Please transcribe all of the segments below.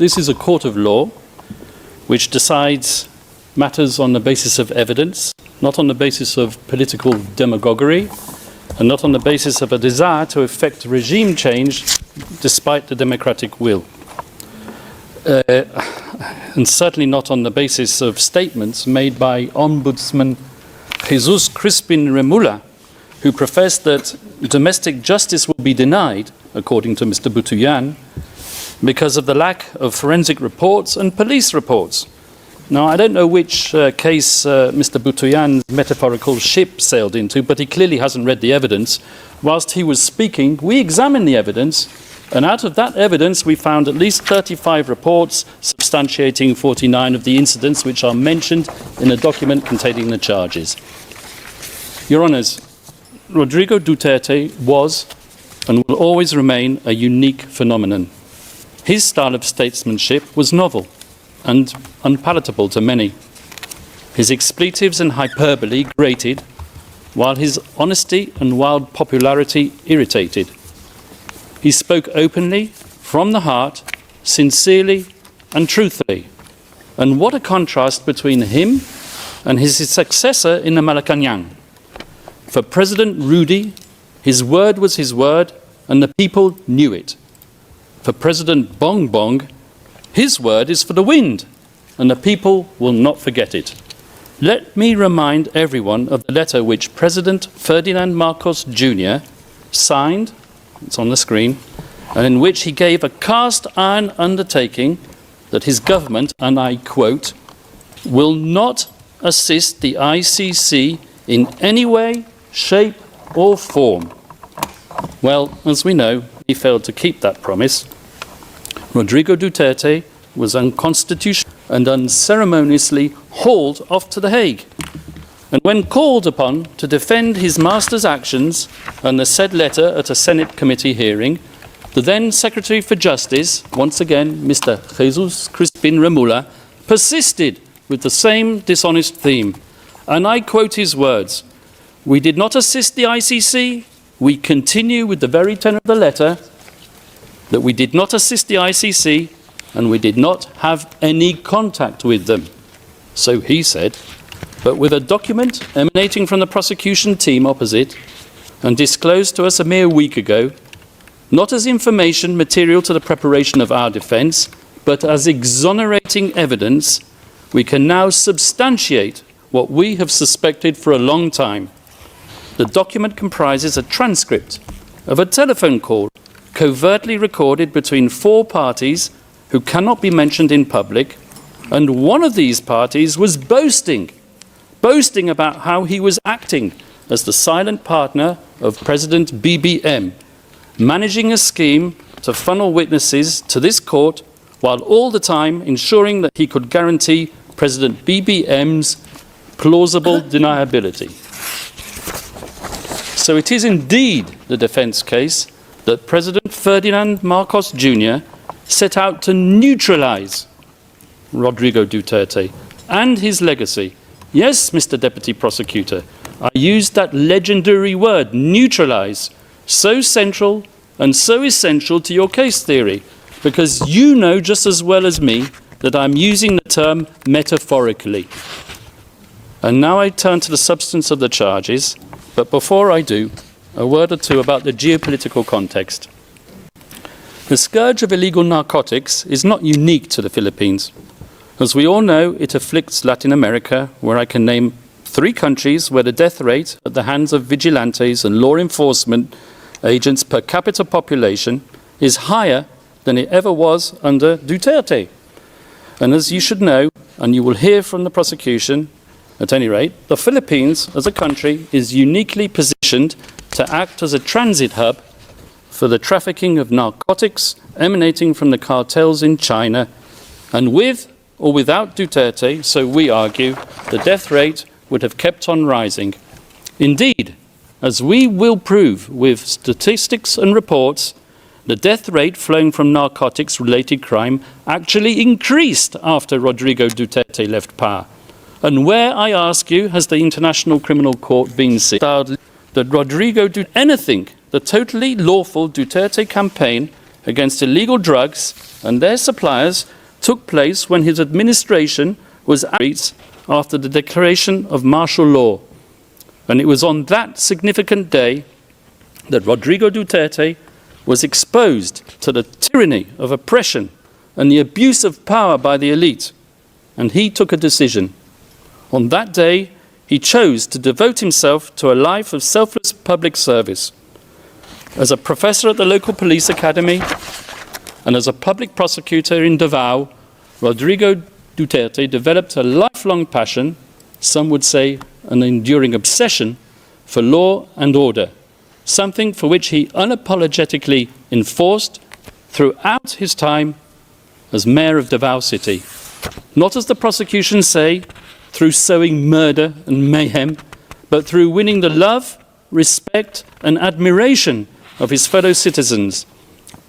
This is a court of law which decides matters on the basis of evidence, not on the basis of political demagoguery, and not on the basis of a desire to effect regime change despite the democratic will. And certainly not on the basis of statements made by Ombudsman Jesus Crispin Remula, who professed that domestic justice will be denied, according to Mr. Butuyan, because of the lack of forensic reports and police reports. Now, I don't know which case Mr. Butuyan's metaphorical ship sailed into, but he clearly hasn't read the evidence. Whilst he was speaking, we examined the evidence, and out of that evidence we found at least 35 reports substantiating 49 of the incidents which are mentioned in the document containing the charges. Your Honours, Rodrigo Duterte was and will always remain a unique phenomenon. His style of statesmanship was novel and unpalatable to many. His expletives and hyperbole grated, while his honesty and wild popularity irritated. He spoke openly, from the heart, sincerely and truthfully. And what a contrast between him and his successor in the Malacanang. For President Rudy, his word was his word, and the people knew it. For President Bongbong, his word is for the wind, and the people will not forget it. Let me remind everyone of the letter which President Ferdinand Marcos Jr. signed, it's on the screen, and in which he gave a cast-iron undertaking that his government, and I quote, will not assist the ICC in any way, shape or form. Well, as we know, he failed to keep that promise. Rodrigo Duterte was unconstitutional and unceremoniously hauled off to The Hague. And when called upon to defend his master's actions and the said letter at a Senate committee hearing, the then Secretary for Justice, once again Mr. Jesus Crispin Remula, persisted with the same dishonest theme. And I quote his words, "We did not assist the ICC. We continue with the very tenor of the letter, that we did not assist the ICC and we did not have any contact with them." So he said, but with a document emanating from the prosecution team opposite and disclosed to us a mere week ago, not as information material to the preparation of our defence, but as exonerating evidence, we can now substantiate what we have suspected for a long time. The document comprises a transcript of a telephone call covertly recorded between 4 parties who cannot be mentioned in public, and one of these parties was boasting about how he was acting as the silent partner of President BBM, managing a scheme to funnel witnesses to this court while all the time ensuring that he could guarantee President BBM's plausible deniability. So it is indeed the defence case that President Ferdinand Marcos Jr. set out to neutralise Rodrigo Duterte and his legacy. Yes, Mr. Deputy Prosecutor, I used that legendary word, neutralise, so central and so essential to your case theory, because you know just as well as me that I'm using the term metaphorically. And now I turn to the substance of the charges, but before I do, a word or two about the geopolitical context. The scourge of illegal narcotics is not unique to the Philippines. As we all know, it afflicts Latin America, where I can name 3 countries where the death rate at the hands of vigilantes and law enforcement agents per capita population is higher than it ever was under Duterte. And as you should know, and you will hear from the prosecution, at any rate, the Philippines as a country is uniquely positioned to act as a transit hub for the trafficking of narcotics emanating from the cartels in China. And with or without Duterte, so we argue, the death rate would have kept on rising. Indeed, as we will prove with statistics and reports, the death rate flowing from narcotics-related crime actually increased after Rodrigo Duterte left power. And where, I ask you, has the International Criminal Court been seen that Rodrigo did anything? The totally lawful Duterte campaign against illegal drugs and their suppliers took place when his administration was after the declaration of martial law. And it was on that significant day that Rodrigo Duterte was exposed to the tyranny of oppression and the abuse of power by the elite. And he took a decision. On that day, he chose to devote himself to a life of selfless public service. As a professor at the local police academy and as a public prosecutor in Davao, Rodrigo Duterte developed a lifelong passion, some would say an enduring obsession, for law and order, something for which he unapologetically enforced throughout his time as mayor of Davao City. Not, as the prosecution say, through sowing murder and mayhem, but through winning the love, respect and admiration of his fellow citizens.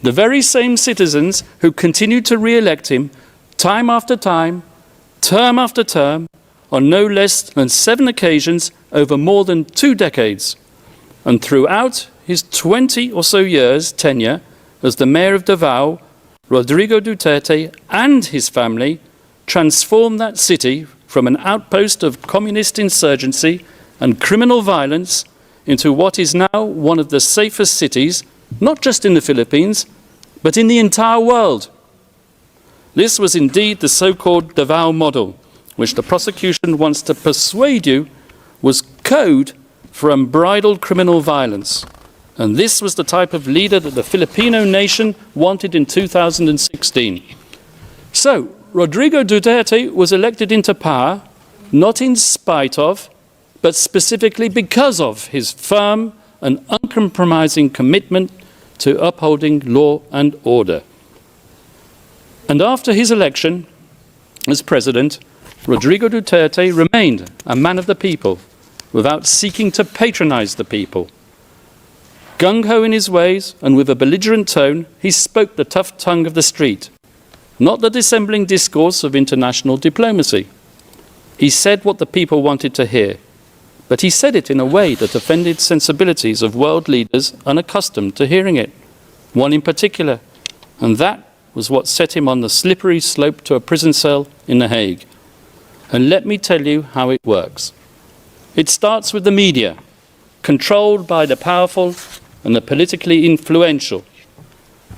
The very same citizens who continued to re-elect him time after time, term after term, on no less than 7 occasions over more than 2 decades. And throughout his 20 or so years tenure as the mayor of Davao, Rodrigo Duterte and his family transformed that city from an outpost of communist insurgency and criminal violence into what is now one of the safest cities, not just in the Philippines, but in the entire world. This was indeed the so-called Davao model, which the prosecution wants to persuade you was code for unbridled criminal violence. And this was the type of leader that the Filipino nation wanted in 2016. So, Rodrigo Duterte was elected into power, not in spite of, but specifically because of his firm and uncompromising commitment to upholding law and order. And after his election as president, Rodrigo Duterte remained a man of the people, without seeking to patronize the people. Gung-ho in his ways and with a belligerent tone, he spoke the tough tongue of the street, not the dissembling discourse of international diplomacy. He said what the people wanted to hear, but he said it in a way that offended sensibilities of world leaders unaccustomed to hearing it, one in particular, and that was what set him on the slippery slope to a prison cell in The Hague. And let me tell you how it works. It starts with the media, controlled by the powerful and the politically influential.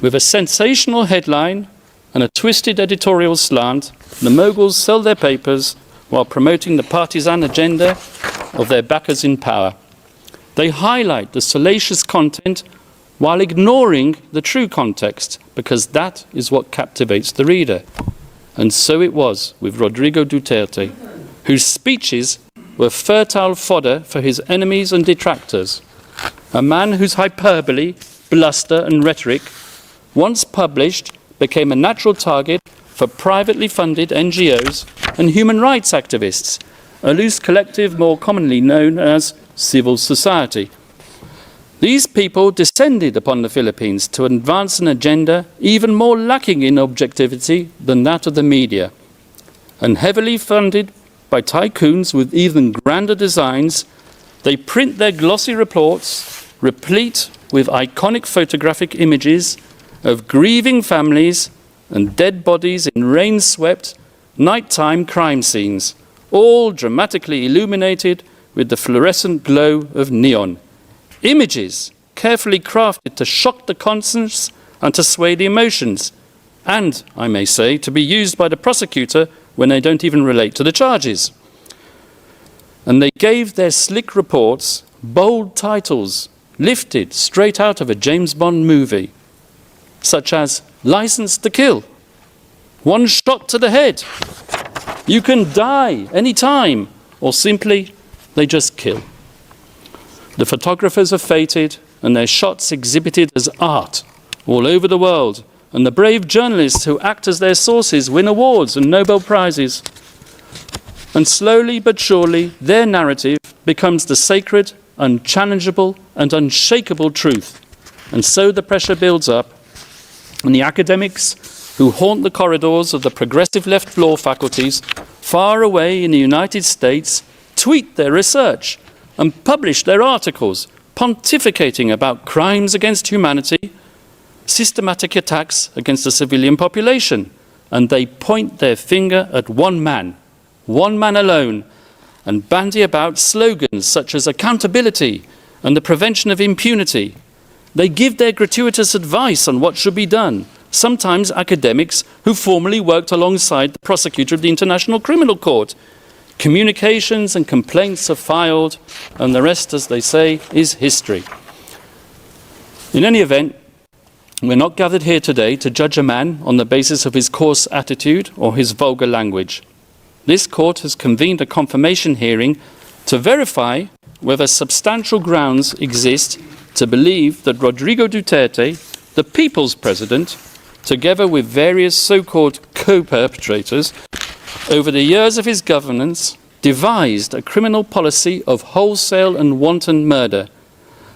With a sensational headline and a twisted editorial slant, the moguls sell their papers while promoting the partisan agenda of their backers in power. They highlight the salacious content while ignoring the true context, because that is what captivates the reader. And so it was with Rodrigo Duterte, whose speeches were fertile fodder for his enemies and detractors. A man whose hyperbole, bluster and rhetoric, once published, became a natural target for privately funded NGOs and human rights activists, a loose collective more commonly known as civil society. These people descended upon the Philippines to advance an agenda even more lacking in objectivity than that of the media. And heavily funded by tycoons with even grander designs, they print their glossy reports, replete with iconic photographic images of grieving families and dead bodies in rain-swept, nighttime crime scenes, all dramatically illuminated with the fluorescent glow of neon. Images carefully crafted to shock the conscience and to sway the emotions, and, I may say, to be used by the prosecutor when they don't even relate to the charges. And they gave their slick reports bold titles lifted straight out of a James Bond movie, such as License to Kill, One Shot to the Head, You Can Die Anytime, or simply, They Just Kill. The photographers are fated and their shots exhibited as art all over the world, and the brave journalists who act as their sources win awards and Nobel Prizes. And slowly but surely, their narrative becomes the sacred, unchallengeable and unshakable truth. And so the pressure builds up, and the academics who haunt the corridors of the progressive left law faculties far away in the United States tweet their research and publish their articles pontificating about crimes against humanity, systematic attacks against the civilian population, and they point their finger at one man alone, and bandy about slogans such as accountability and the prevention of impunity. They give their gratuitous advice on what should be done, sometimes academics who formerly worked alongside the prosecutor of the International Criminal Court. Communications and complaints are filed, and the rest, as they say, is history. In any event, we're not gathered here today to judge a man on the basis of his coarse attitude or his vulgar language. This court has convened a confirmation hearing to verify whether substantial grounds exist to believe that Rodrigo Duterte, the people's president, together with various so-called co-perpetrators, over the years of his governance, devised a criminal policy of wholesale and wanton murder.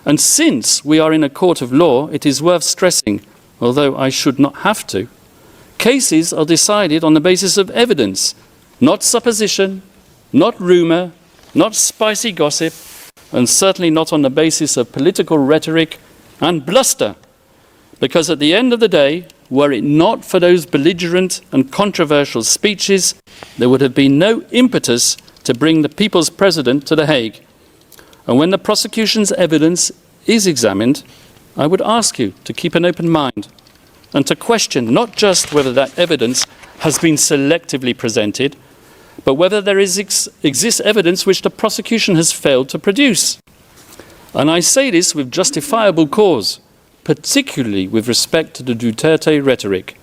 And since we are in a court of law, it is worth stressing, although I should not have to, cases are decided on the basis of evidence, not supposition, not rumour, not spicy gossip, and certainly not on the basis of political rhetoric and bluster. Because at the end of the day, were it not for those belligerent and controversial speeches, there would have been no impetus to bring the people's president to The Hague. And when the prosecution's evidence is examined, I would ask you to keep an open mind and to question not just whether that evidence has been selectively presented, but whether there exists evidence which the prosecution has failed to produce. And I say this with justifiable cause, particularly with respect to the Duterte rhetoric.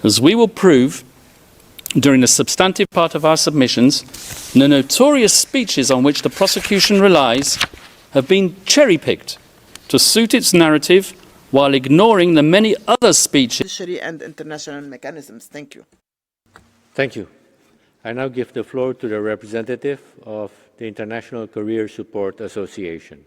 As we will prove during the substantive part of our submissions, the notorious speeches on which the prosecution relies have been cherry-picked to suit its narrative while ignoring the many other speeches. Judiciary and international mechanisms. Thank you. Thank you. I now give the floor to the representative of the International Career Support Association.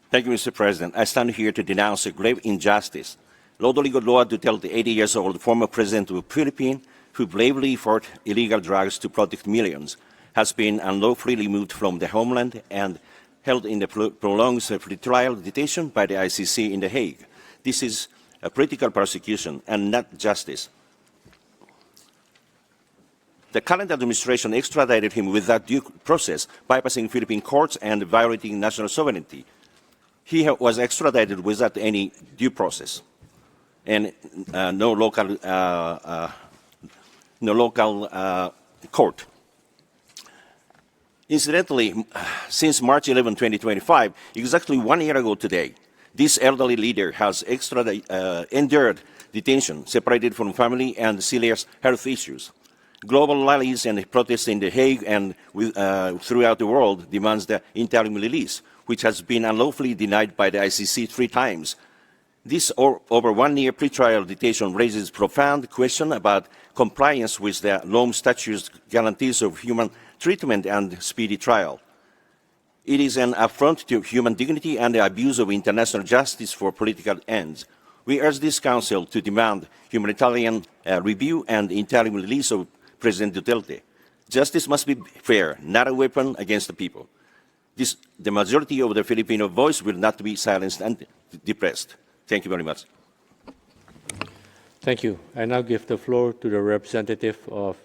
Thank you, Mr. President. I stand here to denounce a grave injustice. Rodrigo Duterte, 80 years old, former president of the Philippines, who bravely fought illegal drugs to protect millions, has been unlawfully removed from the homeland and held in the prolonged pretrial detention by the ICC in The Hague. This is a political persecution and not justice. The current administration extradited him without due process, bypassing Philippine courts and violating national sovereignty. He was extradited without any due process and no local court. Incidentally, since March 11, 2025, exactly 1 year ago today, this elderly leader has endured detention, separated from family and serious health issues. Global rallies and protests in The Hague and throughout the world demands the interim release, which has been unlawfully denied by the ICC 3 times. This over 1 year pretrial detention raises profound question about compliance with the Rome Statute's guarantees of human treatment and speedy trial. It is an affront to human dignity and the abuse of international justice for political ends. We urge this Council to demand humanitarian review and interim release of President Duterte. Justice must be fair, not a weapon against the people. The majority of the Filipino voice will not be silenced and depressed. Thank you very much. Thank you. I now give the floor to the representative of